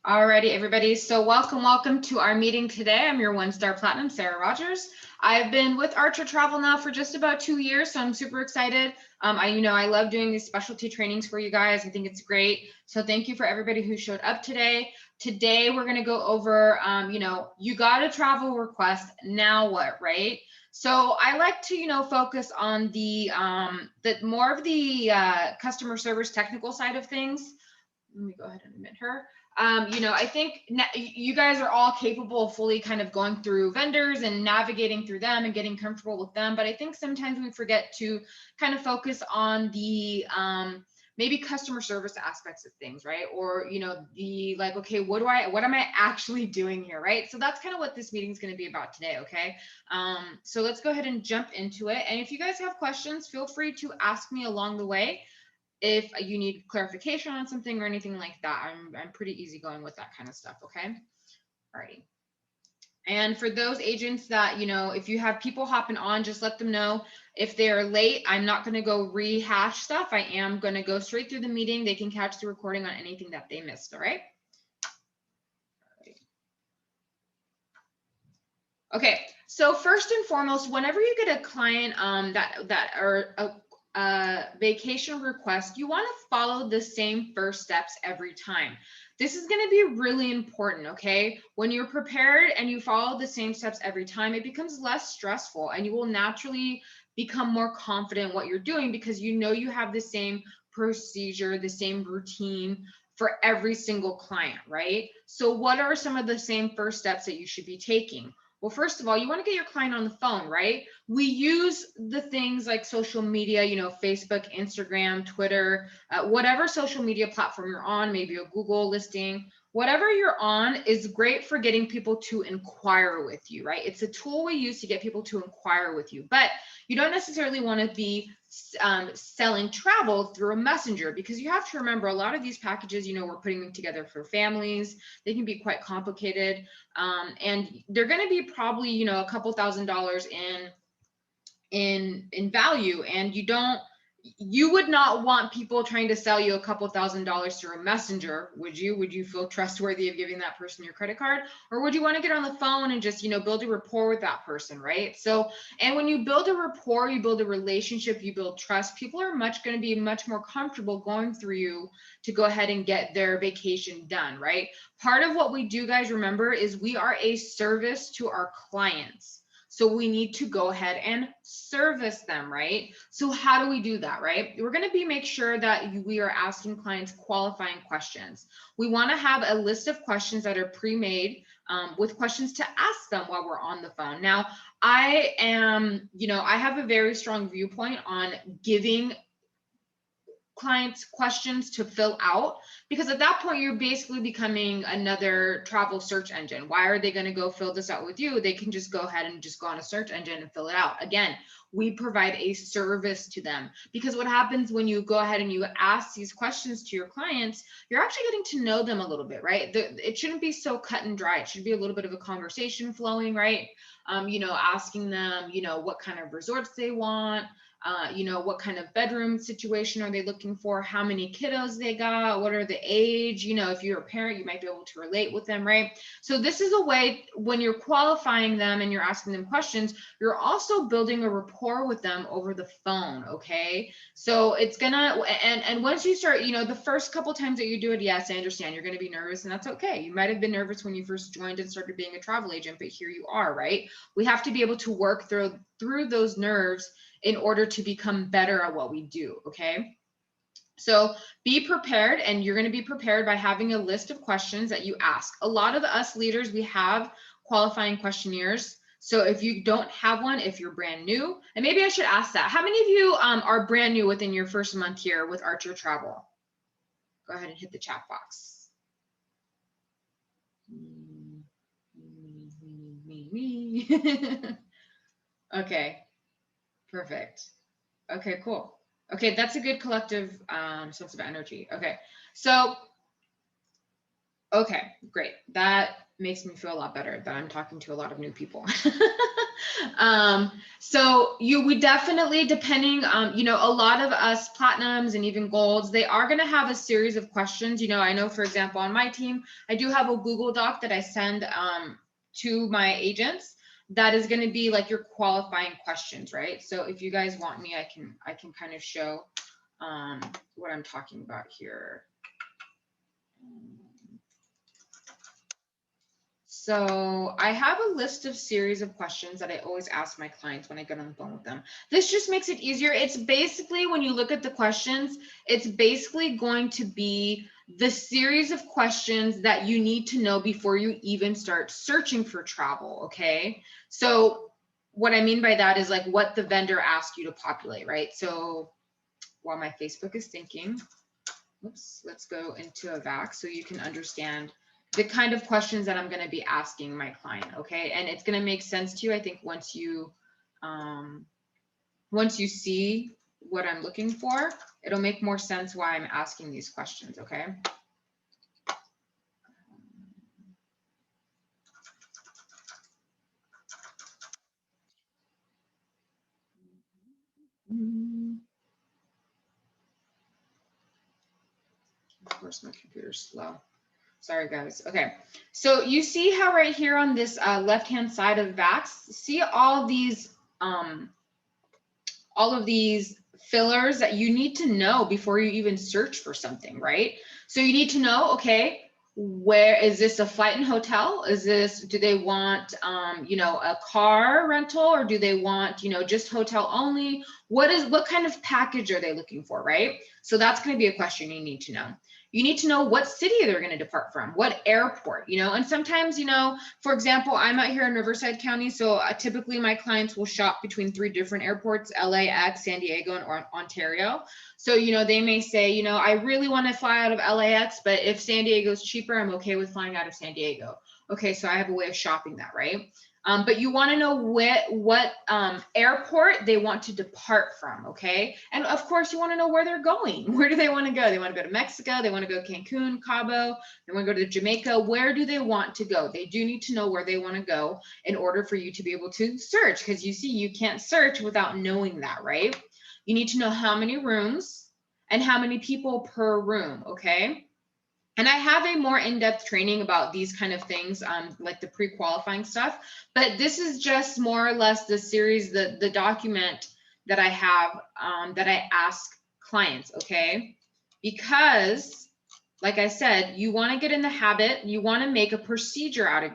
Alrighty, everybody. So welcome to our meeting today. I'm your one-star platinum, Sarah Rogers. I've been with Archer Travel now for just about 2 years, so I'm super excited. I love doing these specialty trainings for you guys. I think it's great. So thank you for everybody who showed up today. Today, we're going to go over, you got a travel request. Now what, right? So I like to, focus on the more of the customer service technical side of things. Let me go ahead and admit her. I think you guys are all capable of fully kind of going through vendors and navigating through them and getting comfortable with them. But I think sometimes we forget to kind of focus on the maybe customer service aspects of things, right? Or, the like, okay, what am I actually doing here, right? So that's kind of what this meeting is going to be about today, okay? So let's go ahead and jump into it. And if you guys have questions, feel free to ask me along the way. If you need clarification on something or anything like that, I'm pretty easygoing with that kind of stuff, okay? Alrighty. And for those agents that, if you have people hopping on, just let them know if they're late. I'm not going to go rehash stuff. I am going to go straight through the meeting. They can catch the recording on anything that they missed, all right? Okay, so first and foremost, whenever you get a client or a vacation request, you want to follow the same first steps every time. This is going to be really important, okay? When you're prepared and you follow the same steps every time, it becomes less stressful and you will naturally become more confident in what you're doing because you know you have the same procedure, the same routine for every single client, right? So what are some of the same first steps that you should be taking? Well, first of all, you want to get your client on the phone, right? We use the things like social media, Facebook, Instagram, Twitter, whatever social media platform you're on, maybe a Google listing, whatever you're on is great for getting people to inquire with you, right? It's a tool we use to get people to inquire with you, but you don't necessarily want to be selling travel through a messenger because you have to remember a lot of these packages, we're putting them together for families. They can be quite complicated. And they're going to be probably, a couple $1,000s in value. And you would not want people trying to sell you a couple $1,000s through a messenger, would you? Would you feel trustworthy of giving that person your credit card? Or would you want to get on the phone and just, build a rapport with that person, right? So, and when you build a rapport, you build a relationship, you build trust, people are going to be much more comfortable going through you to go ahead and get their vacation done, right? Part of what we do, guys, remember, is we are a service to our clients. So we need to go ahead and service them, right? So how do we do that, right? We're going to make sure that we are asking clients qualifying questions. We want to have a list of questions that are pre-made with questions to ask them while we're on the phone. Now, I have a very strong viewpoint on giving clients questions to fill out, because at that point you're basically becoming another travel search engine. Why are they going to go fill this out with you? They can just go ahead and just go on a search engine and fill it out. Again, we provide a service to them, because what happens when you go ahead and you ask these questions to your clients, you're actually getting to know them a little bit, right? It shouldn't be so cut and dry. It should be a little bit of a conversation flowing, right? Asking them, what kind of resorts they want, what kind of bedroom situation are they looking for? How many kiddos they got? What are the age? If you're a parent, you might be able to relate with them, right? So this is a way, when you're qualifying them and you're asking them questions, you're also building a rapport with them over the phone, okay? So it's gonna, and once you start, the first couple times that you do it, yes, I understand you're gonna be nervous, and that's okay. You might have been nervous when you first joined and started being a travel agent, but here you are, right? We have to be able to work through those nerves in order to become better at what we do, okay? So be prepared, and you're going to be prepared by having a list of questions that you ask. A lot of us leaders, we have qualifying questionnaires. So if you don't have one, if you're brand new, and maybe I should ask that, how many of you are brand new within your first month here with Archer Travel? Go ahead and hit the chat box. Me. Okay. Perfect. Okay, cool. Okay, that's a good collective sense of energy. Okay, so, okay, great. That makes me feel a lot better that I'm talking to a lot of new people. So you would definitely, depending, you know, a lot of us platinums and even golds, they are going to have a series of questions. You know, I know, for example, on my team, I do have a Google Doc that I send to my agents that is going to be like your qualifying questions, right? So if you guys want me, I can kind of show what I'm talking about here. So I have a list of series of questions that I always ask my clients when I get on the phone with them. This just makes it easier. It's basically, when you look at the questions, it's basically going to be the series of questions that you need to know before you even start searching for travel, okay? So what I mean by that is like what the vendor asked you to populate, right? So while my Facebook is thinking, oops, let's go into a VAC so you can understand the kind of questions that I'm going to be asking my client. Okay. And it's going to make sense to you, I think, once you see what I'm looking for, it'll make more sense why I'm asking these questions. Okay. Of course, my computer's slow. Sorry, guys. Okay. So you see how right here on this left-hand side of VAX, see all of these fillers that you need to know before you even search for something, right? So you need to know, okay, where is this, a flight and hotel? Is this, do they want, you know, a car rental, or do they want, you know, just hotel only? What kind of package are they looking for, right? So that's going to be a question you need to know. You need to know what city they're going to depart from, what airport, you know, and sometimes, you know, for example, I'm out here in Riverside County. So typically my clients will shop between 3 different airports, LAX, San Diego, and Ontario. So, you know, they may say, you know, I really want to fly out of LAX, but if San Diego is cheaper, I'm okay with flying out of San Diego. Okay, so I have a way of shopping that, right? But you want to know what airport they want to depart from, okay? And of course, you want to know where they're going. Where do they want to go? They want to go to Mexico. They want to go to Cancun, Cabo. They want to go to Jamaica. Where do they want to go? They do need to know where they want to go in order for you to be able to search, because you see, you can't search without knowing that, right? You need to know how many rooms and how many people per room, okay? And I have a more in-depth training about these kind of things, like the pre-qualifying stuff. But this is just more or less the series, the document that I have, that I ask clients, okay? Because, like I said, you want to get in the habit. You want to make a procedure out of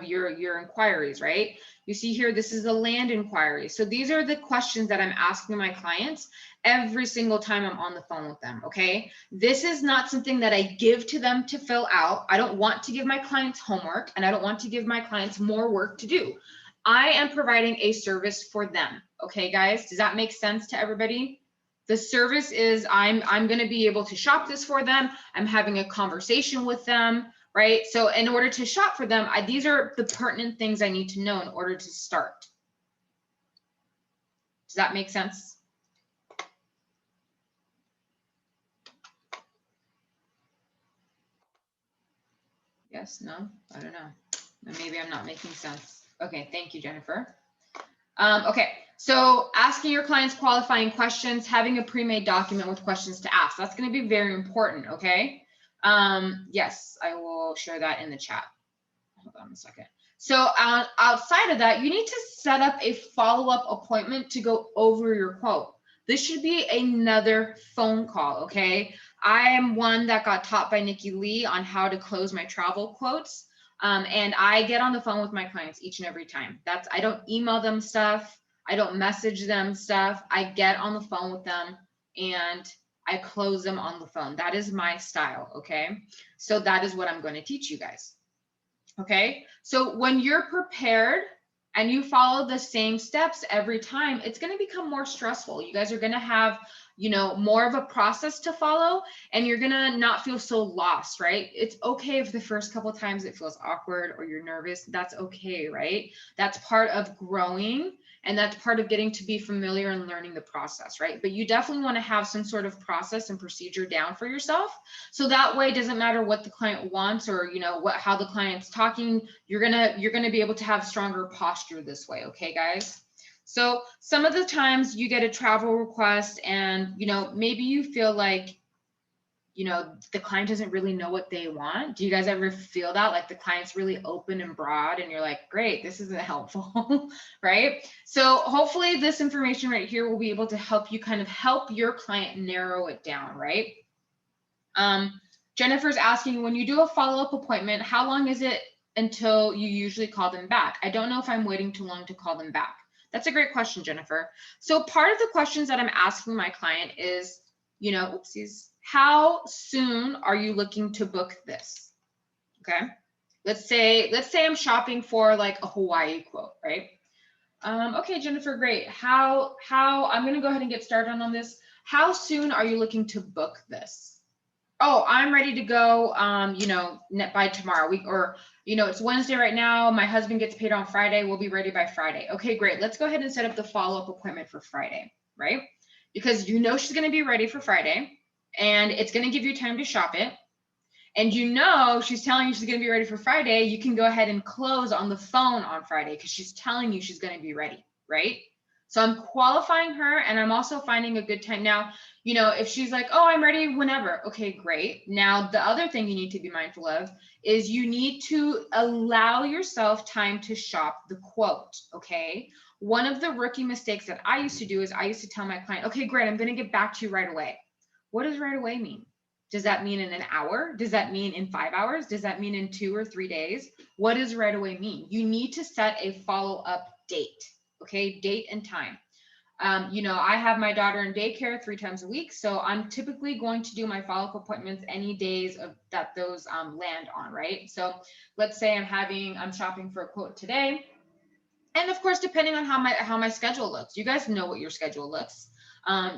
your inquiries, right? You see here, this is a land inquiry. So these are the questions that I'm asking my clients every single time I'm on the phone with them, okay? This is not something that I give to them to fill out. I don't want to give my clients homework, and I don't want to give my clients more work to do. I am providing a service for them, okay, guys? Does that make sense to everybody? The service is I'm going to be able to shop this for them. I'm having a conversation with them, right? So in order to shop for them, these are the pertinent things I need to know in order to start. Does that make sense? Yes, no, I don't know. Maybe I'm not making sense. Okay, thank you, Jennifer. Okay, so asking your clients qualifying questions, having a pre-made document with questions to ask. That's going to be very important, okay? Yes, I will share that in the chat. Hold on a second. So outside of that, you need to set up a follow-up appointment to go over your quote. This should be another phone call, okay? I am one that got taught by Nikki Lee on how to close my travel quotes. And I get on the phone with my clients each and every time. I don't email them stuff. I don't message them stuff. I get on the phone with them and I close them on the phone. That is my style, okay? So that is what I'm going to teach you guys. Okay, so when you're prepared and you follow the same steps every time, it's going to become more stressful. You guys are going to have, you know, more of a process to follow, and you're going to not feel so lost, right? It's okay if the first couple of times it feels awkward or you're nervous. That's okay, right? That's part of growing And that's part of getting to be familiar and learning the process, right? But you definitely want to have some sort of process and procedure down for yourself. So that way, it doesn't matter what the client wants or, you know, how the client's talking, you're gonna be able to have stronger posture this way. Okay, guys? So some of the times you get a travel request and, you know, maybe you feel like, you know, the client doesn't really know what they want. Do you guys ever feel that? Like the client's really open and broad and you're like, great, this isn't helpful, right? So hopefully this information right here will be able to help you kind of help your client narrow it down, right? Jennifer's asking, when you do a follow-up appointment, how long is it until you usually call them back? I don't know if I'm waiting too long to call them back. That's a great question, Jennifer. So part of the questions that I'm asking my client is, you know, oopsies, how soon are you looking to book this? Okay. Let's say I'm shopping for like a Hawaii quote, right? Okay, Jennifer, great. How I'm going to go ahead and get started on this. How soon are you looking to book this? Oh, I'm ready to go, you know, by tomorrow. You know, it's Wednesday right now. My husband gets paid on Friday. We'll be ready by Friday. Okay, great. Let's go ahead and set up the follow-up appointment for Friday, right? Because you know she's going to be ready for Friday and it's going to give you time to shop it. And you know she's telling you she's going to be ready for Friday. You can go ahead and close on the phone on Friday because she's telling you she's going to be ready, right? So I'm qualifying her and I'm also finding a good time. Now, you know, if she's like, oh, I'm ready whenever. Okay, great. Now, the other thing you need to be mindful of is you need to allow yourself time to shop the quote, okay? One of the rookie mistakes that I used to do is I used to tell my client, okay, great, I'm going to get back to you right away. What does right away mean? Does that mean in an hour? Does that mean in 5 hours? Does that mean in 2 or 3 days? What does right away mean? You need to set a follow-up date, okay? Date and time. You know, I have my daughter in daycare 3 times a week, so I'm typically going to do my follow-up appointments any days that those land on, right? So let's say I'm shopping for a quote today. And of course, depending on how my schedule looks, you guys know what your schedule looks.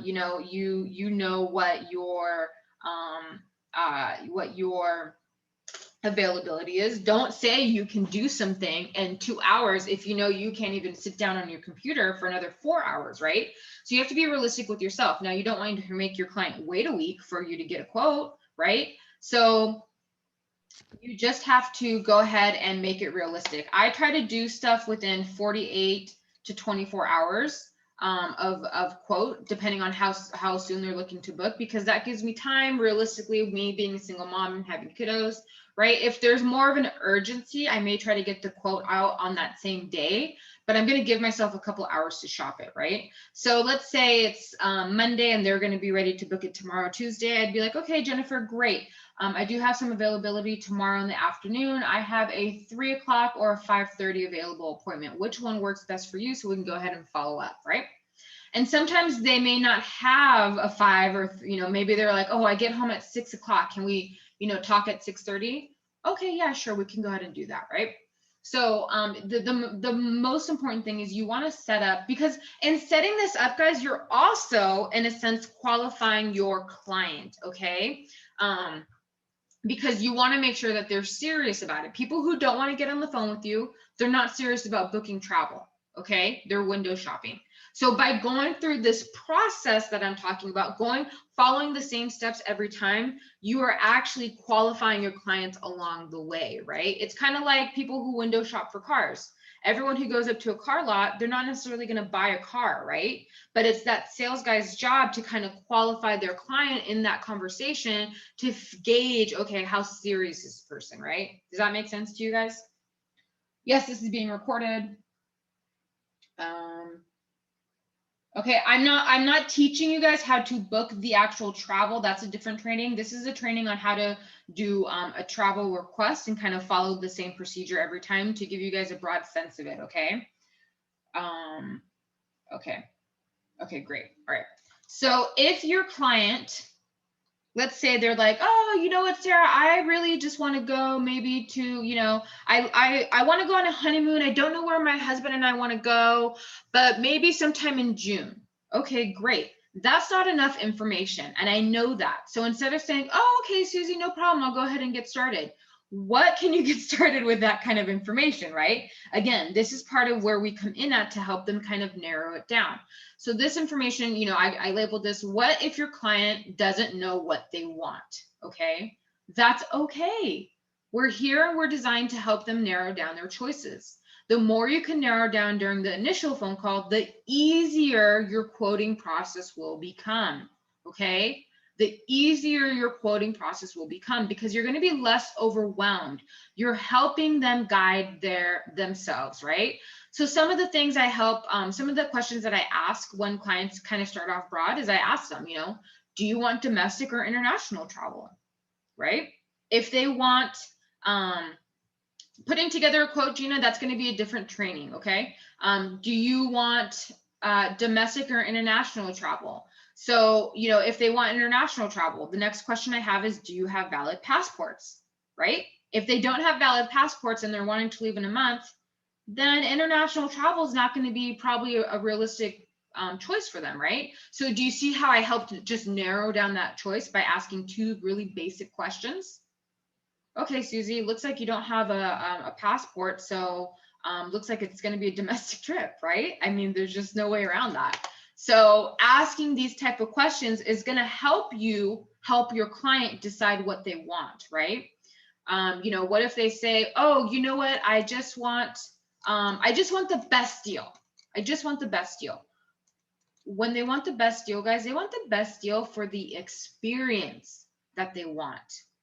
You know, you know what your availability is. Don't say you can do something in 2 hours if you know you can't even sit down on your computer for another 4 hours, right? So you have to be realistic with yourself. Now, you don't want to make your client wait a week for you to get a quote, right? So you just have to go ahead and make it realistic. I try to do stuff within 48 to 24 hours of quote, depending on how soon they're looking to book, because that gives me time, realistically, me being a single mom and having kiddos, right? If there's more of an urgency, I may try to get the quote out on that same day, but I'm going to give myself a couple hours to shop it, right? So let's say it's Monday and they're going to be ready to book it tomorrow, Tuesday. I'd be like, okay, Jennifer, great. I do have some availability tomorrow in the afternoon. I have a 3 o'clock or a 5:30 available appointment. Which one works best for you? So we can go ahead and follow up, right? And sometimes they may not have a 5 or, you know, maybe they're like, oh, I get home at 6 o'clock. Can we, you know, talk at 6:30? Okay, yeah, sure. We can go ahead and do that, right? So the most important thing is you want to set up, because in setting this up, guys, you're also, in a sense, qualifying your client, okay? Because you want to make sure that they're serious about it. People who don't want to get on the phone with you, they're not serious about booking travel, okay? They're window shopping. So by going through this process that I'm talking about, following the same steps every time, you are actually qualifying your clients along the way, right? It's kind of like people who window shop for cars. Everyone who goes up to a car lot, they're not necessarily going to buy a car, right? But it's that sales guy's job to kind of qualify their client in that conversation to gauge, okay, how serious is this person, right? Does that make sense to you guys? Yes, this is being recorded. Okay, I'm not teaching you guys how to book the actual travel. That's a different training. This is a training on how to do a travel request and kind of follow the same procedure every time to give you guys a broad sense of it, okay? Okay, great. All right. So if your client, let's say they're like, oh, you know what, Sarah, I really just want to go maybe to, you know, I want to go on a honeymoon. I don't know where my husband and I want to go, but maybe sometime in June. Okay, great. That's not enough information. And I know that. So instead of saying, oh, okay, Susie, no problem, I'll go ahead and get started. what can you get started with that kind of information, right? Again, this is part of where we come in at to help them kind of narrow it down. So this information, you know, I labeled this, what if your client doesn't know what they want? Okay, that's okay. We're here and we're designed to help them narrow down their choices. The more you can narrow down during the initial phone call, the easier your quoting process will become, okay? The easier your quoting process will become because you're going to be less overwhelmed. You're helping them guide themselves, right? So some of the things I help, some of the questions that I ask when clients kind of start off broad is I ask them, you know, do you want domestic or international travel, right? If they want, putting together a quote, Gina, that's going to be a different training, okay? Do you want domestic or international travel? So, you know, if they want international travel, the next question I have is, do you have valid passports, right? If they don't have valid passports and they're wanting to leave in a month, then international travel is not going to be probably a realistic choice for them, right? So do you see how I helped just narrow down that choice by asking two really basic questions? Okay, Susie, looks like you don't have a passport, so looks like it's going to be a domestic trip, right? I mean, there's just no way around that. So asking these type of questions is going to help you help your client decide what they want, right? You know, what if they say, oh, you know what, I just want the best deal. I just want the best deal. When they want the best deal, guys, they want the best deal for the experience that they want.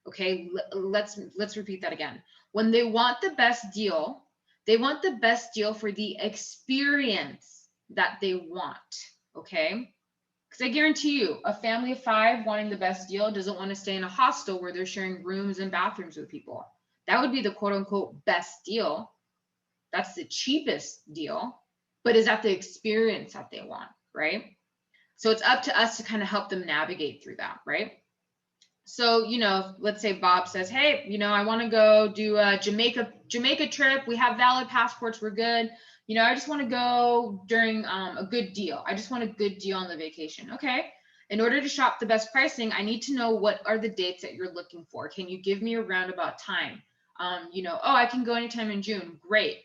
Okay, let's repeat that again. When they want the best deal, they want the best deal for the experience that they want. Okay, because I guarantee you, a family of 5 wanting the best deal doesn't want to stay in a hostel where they're sharing rooms and bathrooms with people. That would be the quote unquote best deal. That's the cheapest deal, but is that the experience that they want, right? So it's up to us to kind of help them navigate through that, right? So, you know, let's say Bob says, hey, you know, I want to go do a Jamaica trip. We have valid passports. We're good. You know, I just want to go during a good deal. I just want a good deal on the vacation. Okay. In order to shop the best pricing, I need to know what are the dates that you're looking for. Can you give me a roundabout time? You know, oh, I can go anytime in June. Great.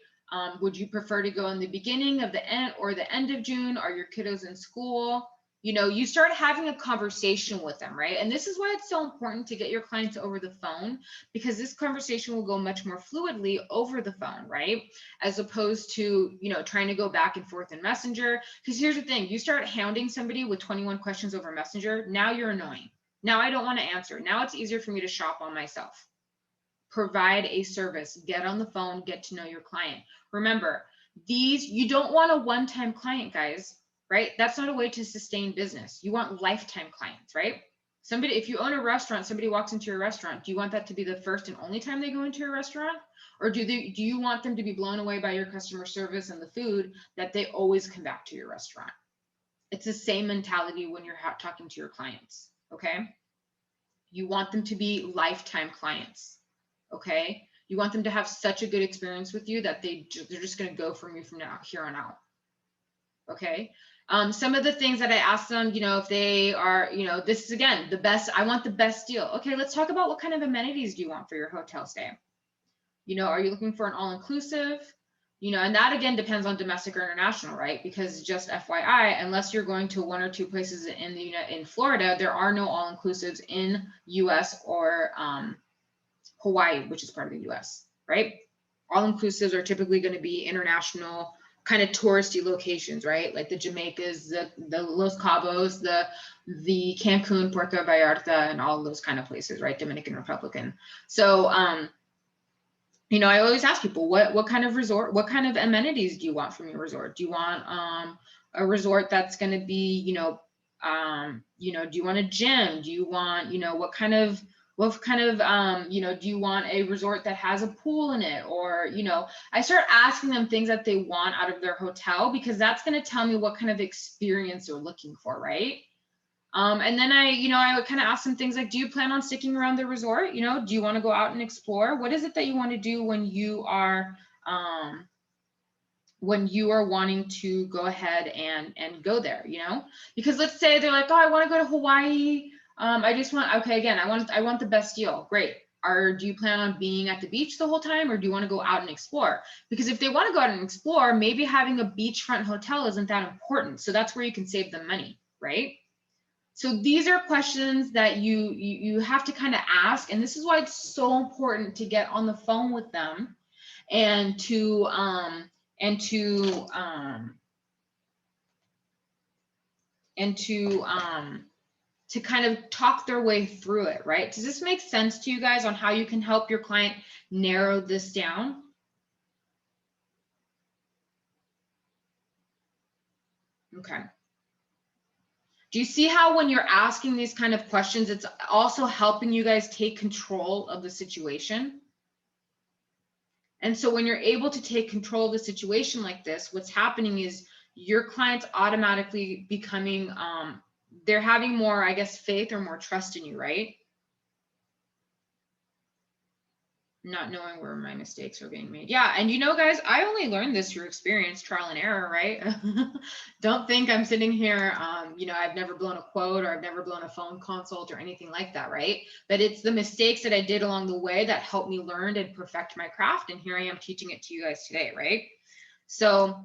Would you prefer to go in the beginning of the end or the end of June? Are your kiddos in school? You know, you start having a conversation with them, right? And this is why it's so important to get your clients over the phone, because this conversation will go much more fluidly over the phone, right? As opposed to, you know, trying to go back and forth in Messenger. Because here's the thing, you start hounding somebody with 21 questions over Messenger, now you're annoying. Now I don't want to answer. Now it's easier for me to shop on myself. Provide a service, get on the phone, get to know your client. Remember, you don't want a one-time client, guys, right? That's not a way to sustain business. You want lifetime clients, right? Somebody, if you own a restaurant, somebody walks into your restaurant, do you want that to be the first and only time they go into your restaurant? Or do you want them to be blown away by your customer service and the food that they always come back to your restaurant? It's the same mentality when you're talking to your clients, okay? You want them to be lifetime clients. Okay, you want them to have such a good experience with you that they're just going to go from you from here on out. Okay, some of the things that I ask them, you know, if they are, you know, this is again the best, I want the best deal. Okay, let's talk about what kind of amenities do you want for your hotel stay. You know, are you looking for an all-inclusive? You know, and that again depends on domestic or international, right? Because just FYI, unless you're going to 1 or 2 places in Florida, there are no all-inclusives in US or Hawaii, which is part of the US, right? All-inclusives are typically going to be international kind of touristy locations, right? Like the Jamaicas, the Los Cabos, the Cancun, Puerto Vallarta, and all those kind of places, right? Dominican Republic. So, you know, I always ask people, what kind of resort, what kind of amenities do you want from your resort? Do you want a resort that's going to be, you know, do you want a gym? Do you want, you know, what kind of, you know, do you want a resort that has a pool in it? Or, you know, I start asking them things that they want out of their hotel, because that's going to tell me what kind of experience they're looking for, right? And then I would kind of ask them things like, do you plan on sticking around the resort? You know, do you want to go out and explore? What is it that you want to do when you are wanting to go ahead and go there, you know? Because let's say they're like, oh, I want to go to Hawaii. I want the best deal. Great. do you plan on being at the beach the whole time, or do you want to go out and explore? Because if they want to go out and explore, maybe having a beachfront hotel isn't that important. So that's where you can save them money, right? So these are questions that you have to kind of ask, and this is why it's so important to get on the phone with them and to kind of talk their way through it, right? Does this make sense to you guys on how you can help your client narrow this down? Okay. Do you see how when you're asking these kind of questions, it's also helping you guys take control of the situation? And so when you're able to take control of the situation like this, what's happening is your client's automatically becoming, they're having more, I guess, faith or more trust in you, right? Not knowing where my mistakes are being made. Yeah, and you know, guys, I only learned this through experience, trial and error, right? Don't think I'm sitting here, you know, I've never blown a quote or I've never blown a phone consult or anything like that, right? But it's the mistakes that I did along the way that helped me learn and perfect my craft, and here I am teaching it to you guys today, right? So,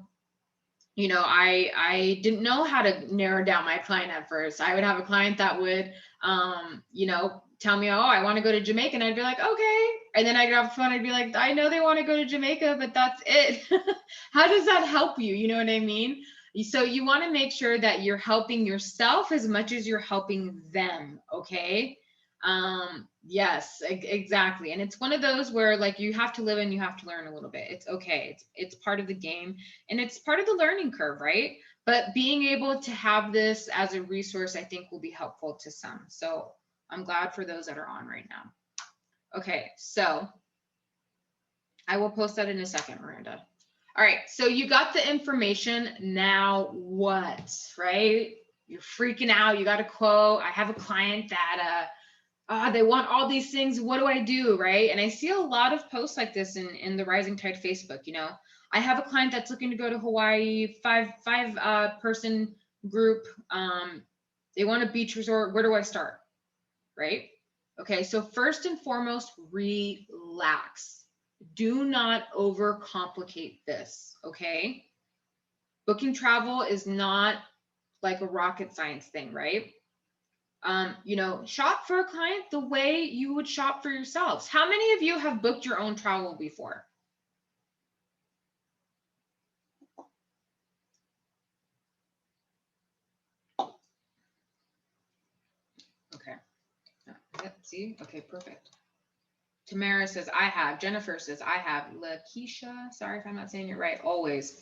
you know, I didn't know how to narrow down my client at first. I would have a client that would, you know, tell me, oh, I want to go to Jamaica. And I'd be like, okay. And then I'd get off the phone. I'd be like, I know they want to go to Jamaica, but that's it. How does that help you? You know what I mean? So you want to make sure that you're helping yourself as much as you're helping them. Okay. Yes, exactly. And it's one of those where like you have to live and you have to learn a little bit. It's okay. It's part of the game and it's part of the learning curve, right? But being able to have this as a resource, I think will be helpful to some. So I'm glad for those that are on right now. Okay, so I will post that in a second, Miranda. All right, so you got the information. Now what, right? You're freaking out. You got a quote. I have a client that they want all these things. What do I do, right? And I see a lot of posts like this in the Rising Tide Facebook. You know, I have a client that's looking to go to Hawaii, five person group. They want a beach resort. Where do I start, right? Okay, so first and foremost, relax. Do not overcomplicate this, okay? Booking travel is not like a rocket science thing, right? You know, shop for a client the way you would shop for yourselves. How many of you have booked your own travel before? Okay. Yep, see? Okay, perfect. Tamara says, I have. Jennifer says, I have. Lakeisha, sorry if I'm not saying it right, always.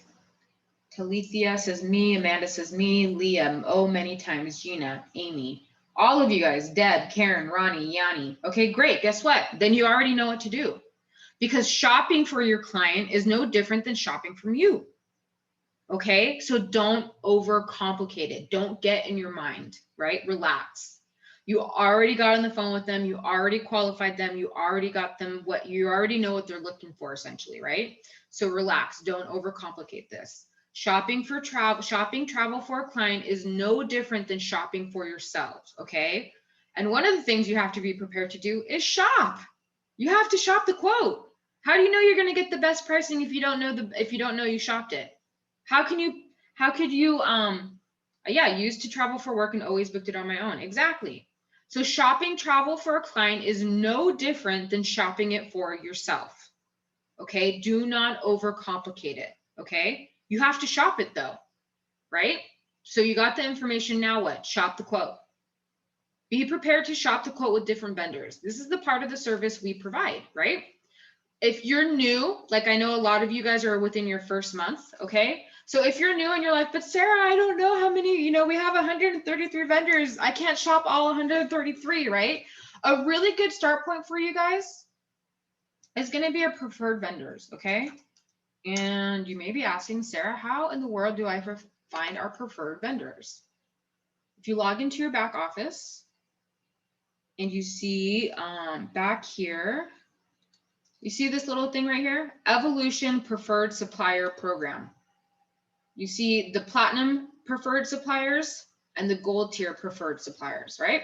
Talithia says, me. Amanda says, me. Leah, oh, many times. Gina, Amy. All of you guys, Deb, Karen, Ronnie, Yanni. Okay, great. Guess what? Then you already know what to do. Because shopping for your client is no different than shopping from you. Okay, so don't overcomplicate it. Don't get in your mind, right? Relax. You already got on the phone with them. You already qualified them. You already got them what you already know what they're looking for, essentially, right? So relax. Don't overcomplicate this. Shopping travel for a client is no different than shopping for yourself. Okay, and one of the things you have to be prepared to do is shop. You have to shop the quote. How do you know you're going to get the best pricing if you don't know you shopped it? How could you used to travel for work and always booked it on my own? Exactly. So shopping travel for a client is no different than shopping it for yourself. Okay, do not overcomplicate it. Okay, you have to shop it though, right? So you got the information, now what? Shop the quote. Be prepared to shop the quote with different vendors. This is the part of the service we provide, right? If you're new, like I know a lot of you guys are within your first month, okay? So if you're new and you're like, but Sarah, I don't know how many, you know, we have 133 vendors. I can't shop all 133, right? A really good start point for you guys is going to be our preferred vendors, okay? And you may be asking, Sarah, how in the world do I find our preferred vendors? If you log into your back office and you see back here, you see this little thing right here? Evolution Preferred Supplier Program. You see the Platinum Preferred Suppliers and the Gold Tier Preferred Suppliers, right?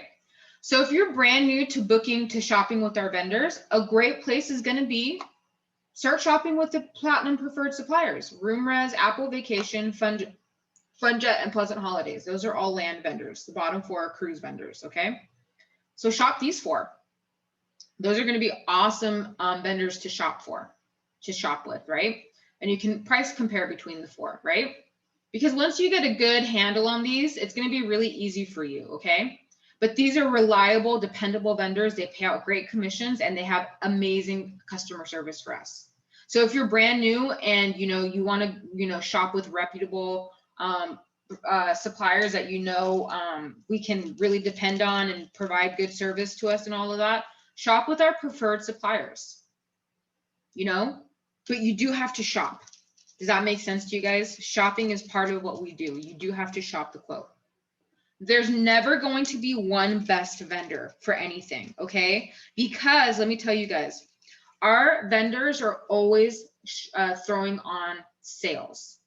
So if you're brand new to booking to shopping with our vendors, a great place is going to be start shopping with the platinum preferred suppliers: RoomRes, Apple Vacation, FunJet, and Pleasant Holidays. Those are all land vendors. The bottom 4 are cruise vendors. Okay, so shop these 4. Those are going to be awesome vendors to shop with, right? And you can price compare between the 4, right? Because once you get a good handle on these, it's going to be really easy for you, okay? But these are reliable, dependable vendors. They pay out great commissions and they have amazing customer service for us. So if you're brand new and you want to shop with reputable suppliers that we can really depend on and provide good service to us and all of that, shop with our preferred suppliers. But you do have to shop. Does that make sense to you guys? Shopping is part of what we do. You do have to shop the quote. There's never going to be one best vendor for anything, okay? Because let me tell you guys, our vendors are always throwing on sales,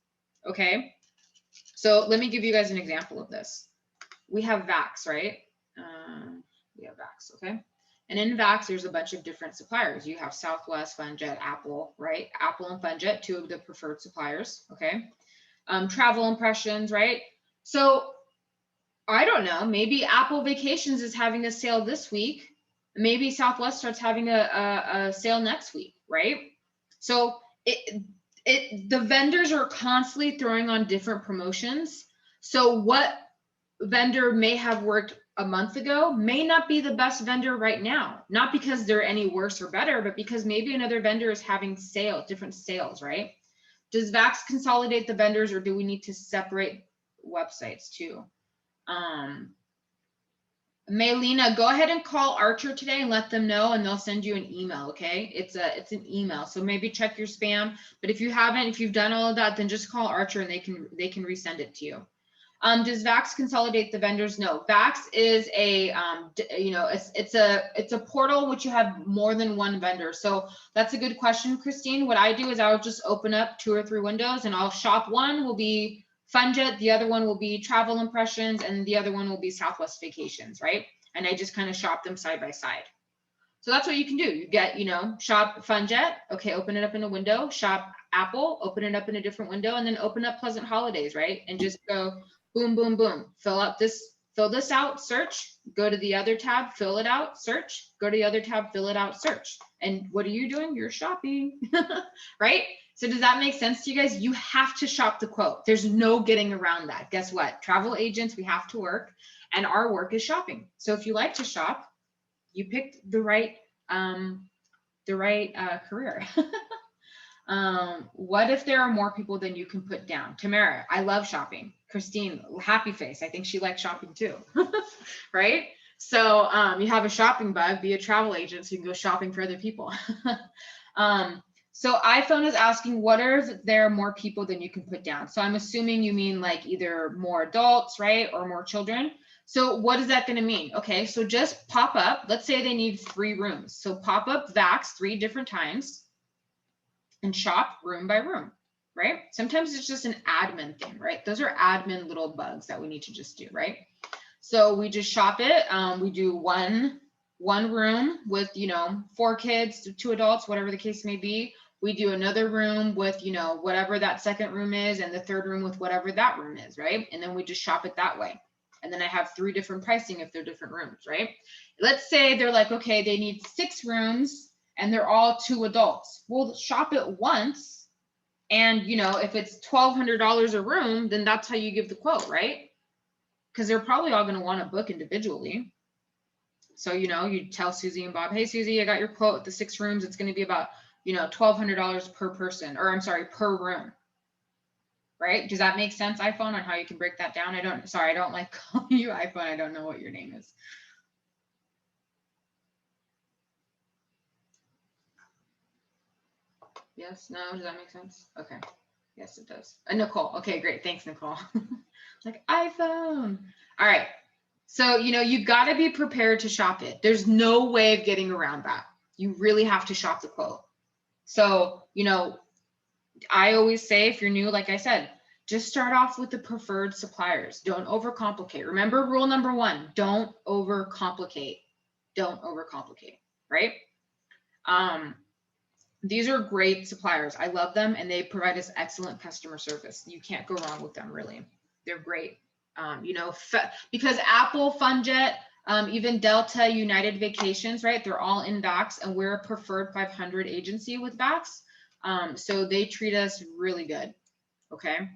okay? So let me give you guys an example of this. We have Vax, right? We have Vax, okay? And in Vax, there's a bunch of different suppliers. You have Southwest, FunJet, Apple, right? Apple and FunJet, 2 of the preferred suppliers, okay? Travel Impressions, right? So I don't know, maybe Apple Vacations is having a sale this week. Maybe Southwest starts having a sale next week, right? So the vendors are constantly throwing on different promotions. So what vendor may have worked a month ago may not be the best vendor right now, not because they're any worse or better, but because maybe another vendor is having different sales, right? Does Vax consolidate the vendors, or do we need to separate websites too? Maylena, go ahead and call Archer today and let them know, and they'll send you an email. Okay, it's an email, so maybe check your spam. But if you've done all of that, then just call Archer and they can resend it to you. Does Vax consolidate the vendors? No. Vax is a it's a portal which you have more than one vendor. So that's a good question, Christine. What I do is I'll just open up 2 or 3 windows and I'll shop. One will be FunJet, the other one will be Travel Impressions, and the other one will be Southwest Vacations, right? And I just kind of shop them side by side. So that's what you can do. You get, shop FunJet, okay, open it up in a window, shop Apple, open it up in a different window, and then open up Pleasant Holidays, right? And just go boom, boom, boom, fill this out, search, go to the other tab, fill it out, search, go to the other tab, fill it out, search. And what are you doing? You're shopping, right? So does that make sense to you guys? You have to shop the quote. There's no getting around that. Guess what? Travel agents, we have to work, and our work is shopping. So if you like to shop, you picked the right career. What if there are more people than you can put down? Tamara, I love shopping. Christine, happy face. I think she likes shopping too, right? So you have a shopping bug, be a travel agent so you can go shopping for other people. So iPhone is asking, what are there more people than you can put down? So I'm assuming you mean like either more adults, right? Or more children. So what is that going to mean? Okay, so just pop up. Let's say they need 3 rooms. So pop up Vax 3 different times and shop room by room, right? Sometimes it's just an admin thing, right? Those are admin little bugs that we need to just do, right? So we just shop it. We do one room with, 4 kids, 2 adults, whatever the case may be. We do another room with, whatever that second room is, and the third room with whatever that room is, right? And then we just shop it that way. And then I have 3 different pricing if they're different rooms, right? Let's say they're like, okay, they need 6 rooms and they're all 2 adults. We'll shop it once. And, if it's $1,200 a room, then that's how you give the quote, right? Because they're probably all going to want to book individually. So, you tell Susie and Bob, hey, Susie, I got your quote with the 6 rooms. It's going to be about, $1,200 per person, or I'm sorry, per room. Right? Does that make sense, iPhone, on how you can break that down? I don't like calling you iPhone. I don't know what your name is. Yes, no, does that make sense? Okay. Yes, it does. Nicole. Okay, great. Thanks, Nicole. Like iPhone. All right. So, you've got to be prepared to shop it. There's no way of getting around that. You really have to shop the quote. So, I always say, if you're new, like I said, just start off with the preferred suppliers. Don't overcomplicate. Remember rule number 1, don't overcomplicate. Don't overcomplicate, right? These are great suppliers. I love them, and they provide us excellent customer service. You can't go wrong with them, really. They're great. You know, because Apple, FunJet, even Delta, United Vacations, right? They're all in Vax, and we're a preferred 500 agency with Vax. So they treat us really good, okay?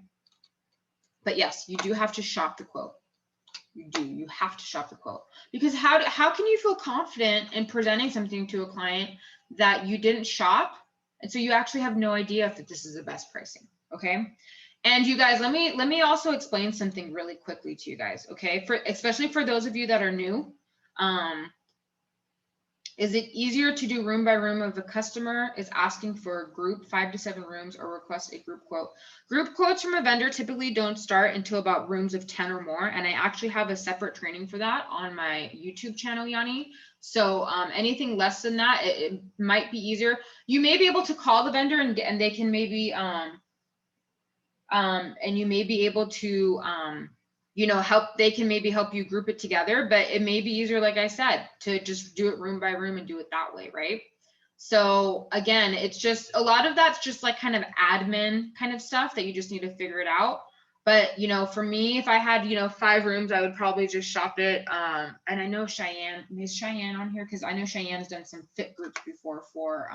But yes, you do have to shop the quote. You have to shop the quote, because how can you feel confident in presenting something to a client that you didn't shop, and so you actually have no idea if this is the best pricing, okay? And you guys, let me also explain something really quickly to you guys, okay? Especially for those of you that are new, is it easier to do room by room if a customer is asking for a group 5 to 7 rooms or request a group quote? Group quotes from a vendor typically don't start until about rooms of 10 or more. And I actually have a separate training for that on my YouTube channel, Yanni. So anything less than that, it might be easier. You may be able to call the vendor and they can maybe, and you may be able to, you know, they can maybe help you group it together, but it may be easier, like I said, to just do it room by room and do it that way, right? So again, it's just a lot of that's just like kind of admin kind of stuff that you just need to figure it out. But, you know, for me, if I had, you know, 5 rooms, I would probably just shop it. And I know Cheyenne, is Cheyenne on here? Because I know Cheyenne's done some fit groups before for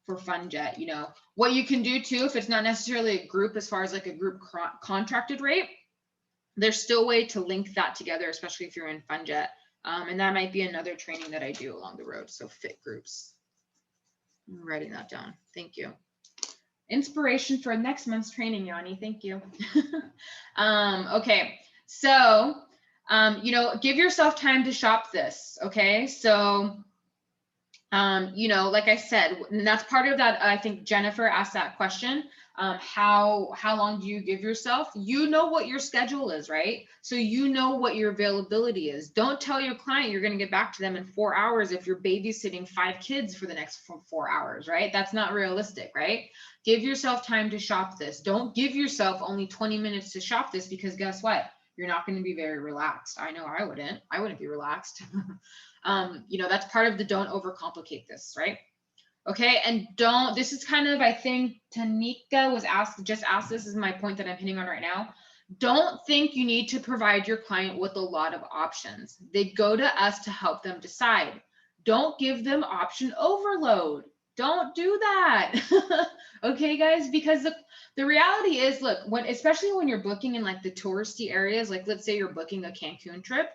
FunJet. You know, what you can do too, if it's not necessarily a group as far as like a group contracted rate, there's still a way to link that together, especially if you're in FunJet. And that might be another training that I do along the road. So fit groups. I'm writing that down. Thank you. Inspiration for next month's training, Yanni. Thank you. Okay. So, you know, give yourself time to shop this. Okay. So, you know, like I said, and that's part of that. I think Jennifer asked that question. How long do you give yourself? You know what your schedule is, right? So you know what your availability is. Don't tell your client you're going to get back to them in 4 hours if you're babysitting 5 kids for the next 4 hours, right? That's not realistic, right? Give yourself time to shop this. Don't give yourself only 20 minutes to shop this, because guess what? You're not going to be very relaxed. I know I wouldn't be relaxed. You know, that's part of the don't overcomplicate this, right? Okay, and this is kind of, I think Tanika was just asked, this is my point that I'm hitting on right now. Don't think you need to provide your client with a lot of options. They go to us to help them decide. Don't give them option overload. Don't do that. Okay, guys, because the reality is, look, especially when you're booking in like the touristy areas, like let's say you're booking a Cancun trip,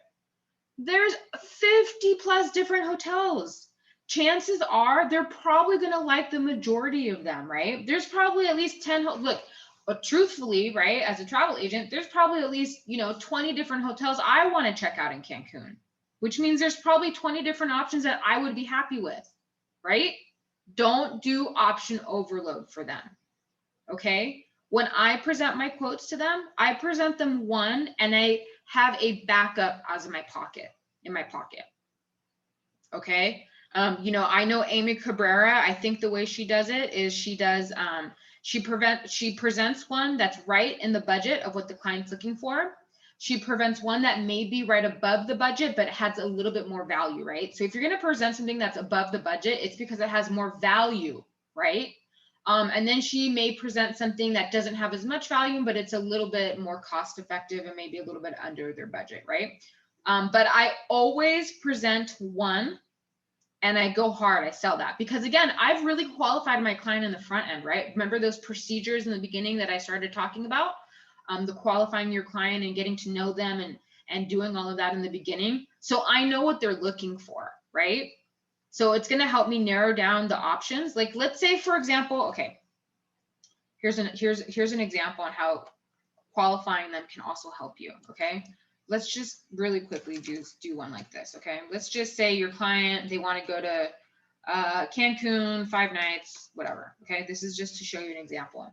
there's 50 plus different hotels. Chances are they're probably going to like the majority of them, right? There's probably at least 10. Look, but truthfully, right, as a travel agent, there's probably at least, you know, 20 different hotels I want to check out in Cancun, which means there's probably 20 different options that I would be happy with, right? Don't do option overload for them. Okay. When I present my quotes to them, I present them one, and I have a backup in my pocket. Okay. You know, I know Amy Cabrera. I think the way she does it is she presents one that's right in the budget of what the client's looking for. She presents one that may be right above the budget, but has a little bit more value, right? So if you're going to present something that's above the budget, it's because it has more value, right? And then she may present something that doesn't have as much value, but it's a little bit more cost effective and maybe a little bit under their budget, right? But I always present one, and I go hard. I sell that because, again, I've really qualified my client in the front end, right? Remember those procedures in the beginning that I started talking about? The qualifying your client and getting to know them and doing all of that in the beginning. So I know what they're looking for, right? So it's going to help me narrow down the options. Like, let's say, for example, okay, here's an example on how qualifying them can also help you. Okay, let's just really quickly do one like this. Okay, let's just say your client, they want to go to Cancun 5 nights, whatever. Okay, this is just to show you an example.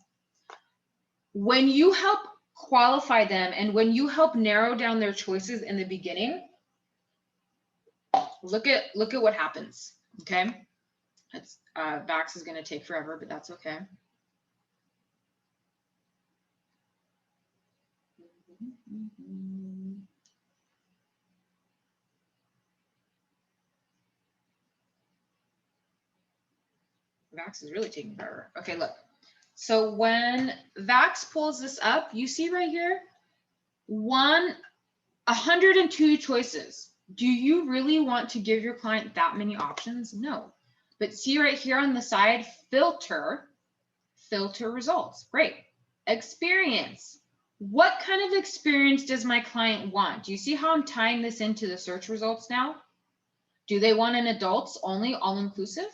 When you help qualify them and when you help narrow down their choices in the beginning, look at what happens. Okay, it's Vax is going to take forever, but that's okay. Vax is really taking forever. Okay, look. So when Vax pulls this up, you see right here, 102 choices. Do you really want to give your client that many options? No. But see right here on the side, filter results. Great. Experience. What kind of experience does my client want? Do you see how I'm tying this into the search results now? Do they want an adults only, all-inclusive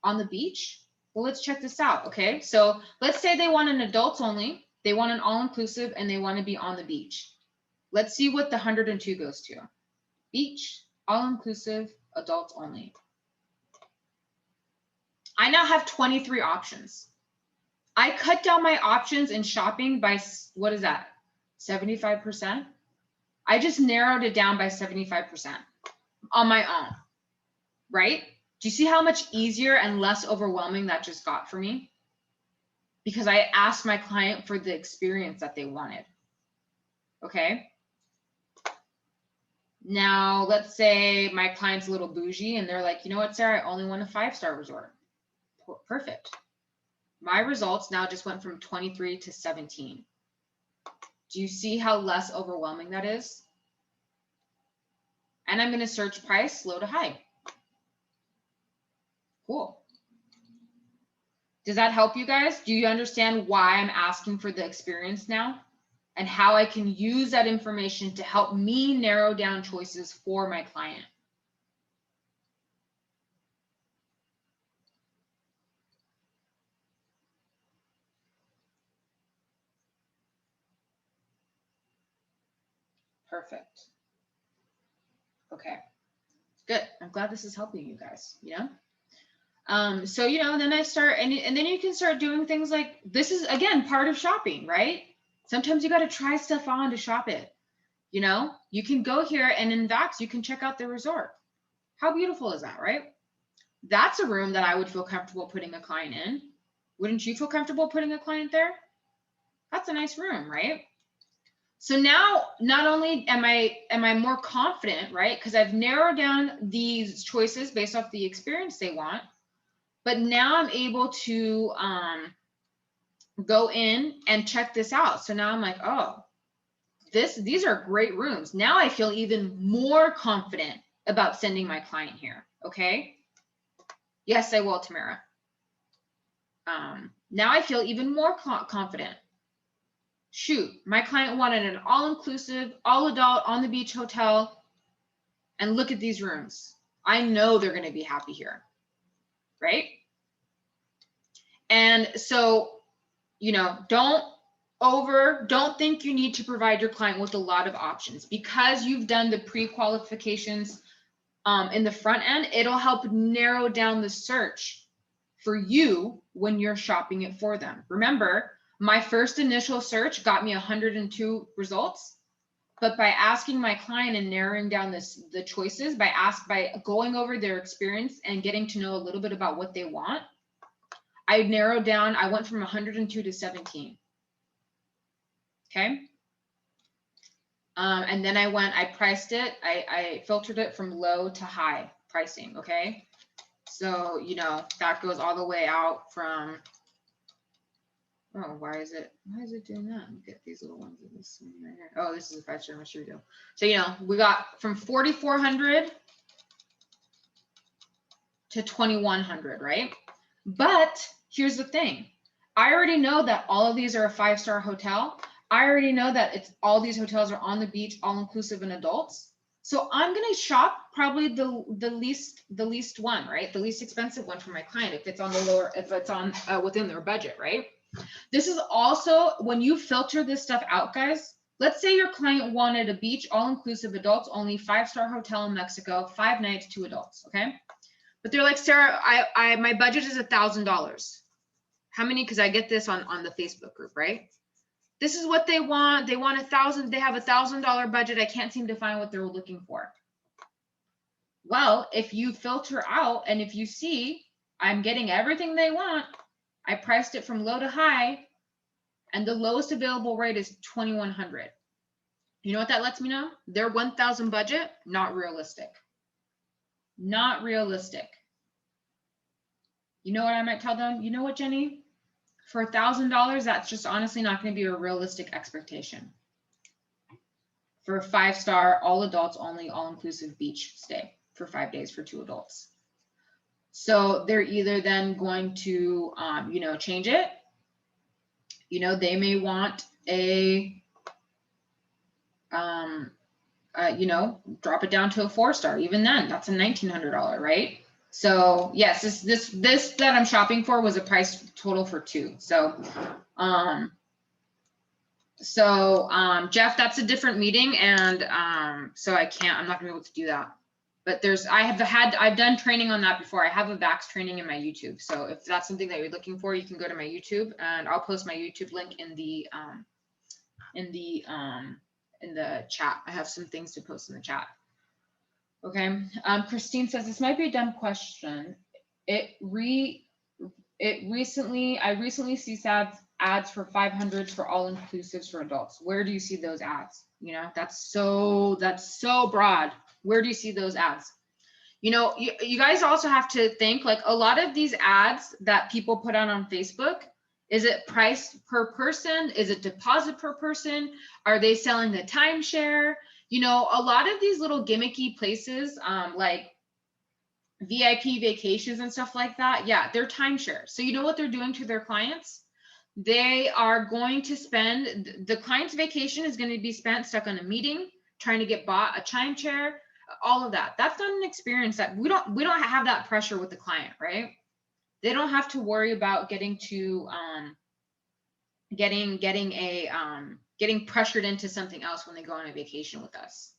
on the beach? Well, let's check this out, okay? So let's say they want an adults only, they want an all-inclusive, and they want to be on the beach. Let's see what the 102 goes to. Beach, all-inclusive, adults only. I now have 23 options. I cut down my options in shopping by, what is that, 75%? I just narrowed it down by 75% on my own, right? Do you see how much easier and less overwhelming that just got for me? Because I asked my client for the experience that they wanted, okay? Now, let's say my client's a little bougie and they're like, you know what, Sarah, I only want a 5-star resort. Perfect. My results now just went from 23 to 17. Do you see how less overwhelming that is? And I'm going to search price, low to high. Cool. Does that help you guys? Do you understand why I'm asking for the experience now? And how I can use that information to help me narrow down choices for my client? Perfect. Okay, good. I'm glad this is helping you guys, you know? So, you know, then I start, and then you can start doing things like, this is, again, part of shopping, right? Sometimes you got to try stuff on to shop it. You know, you can go here and in Vax, you can check out the resort. How beautiful is that, right? That's a room that I would feel comfortable putting a client in. Wouldn't you feel comfortable putting a client there? That's a nice room, right? So now, not only am I more confident, right? Because I've narrowed down these choices based off the experience they want, but now I'm able to go in and check this out. So now I'm like, oh, these are great rooms. Now I feel even more confident about sending my client here. Okay. Yes, I will, Tamara. Now I feel even more confident. Shoot, my client wanted an all-inclusive, all-adult, on-the-beach hotel. And look at these rooms. I know they're going to be happy here, right? And so, you know, don't think you need to provide your client with a lot of options. Because you've done the pre-qualifications in the front end, it'll help narrow down the search for you when you're shopping it for them. Remember, my first initial search got me 102 results, but by asking my client and narrowing down the choices, by going over their experience and getting to know a little bit about what they want, I narrowed down, I went from 102 to 17. Okay. And then I priced it, I filtered it from low to high pricing. Okay. So, you know, that goes all the way out from, oh, why is it doing that? Look at these little ones in this one right here. Oh, this is a 5-star, I'm sure we do. So, you know, we got from 4,400 to 2,100, right? But here's the thing. I already know that all of these are a 5-star hotel. I already know that all these hotels are on the beach, all inclusive and adults. So I'm going to shop probably the least one, right? The least expensive one for my client if it's on the lower, if it's on within their budget, right? This is also when you filter this stuff out, guys. Let's say your client wanted a beach, all-inclusive, adults only, 5-star hotel in Mexico, 5 nights, 2 adults. Okay, but they're like, Sarah, my budget is $1,000. How many? Because I get this on the Facebook group, right? This is what they want. They want 1,000. They have $1,000 budget. I can't seem to find what they're looking for. Well, if you filter out and if you see I'm getting everything they want, I priced it from low to high, and the lowest available rate is 2,100. You know what that lets me know? Their 1,000 budget, not realistic. Not realistic. You know what I might tell them? You know what, Jenny? For $1,000, that's just honestly not going to be a realistic expectation. For a 5-star, all adults only, all-inclusive beach stay for 5 days for 2 adults. So they're either then going to, you know, change it. You know, they may want a, you know, drop it down to a 4-star. Even then, that's a $1,900, right? So yes, this that I'm shopping for was a price total for 2. So, Jeff, that's a different meeting, and so I'm not gonna be able to do that. But I've done training on that before. I have a VAX training in my YouTube. So if that's something that you're looking for, you can go to my YouTube, and I'll post my YouTube link in the chat. I have some things to post in the chat. Okay. Christine says this might be a dumb question. I recently see ads for 500s for all inclusives for adults. Where do you see those ads? You know, that's so broad. Where do you see those ads? You know, you guys also have to think, like, a lot of these ads that people put on Facebook, is it price per person? Is it deposit per person? Are they selling the timeshare? You know, a lot of these little gimmicky places, like VIP vacations and stuff like that, yeah, they're timeshare. So you know what they're doing to their clients? They are going to spend, the client's vacation is going to be spent stuck on a meeting, trying to get bought a timeshare, all of that. That's not an experience that we don't have that pressure with the client, right? They don't have to worry about getting pressured into something else when they go on a vacation with us.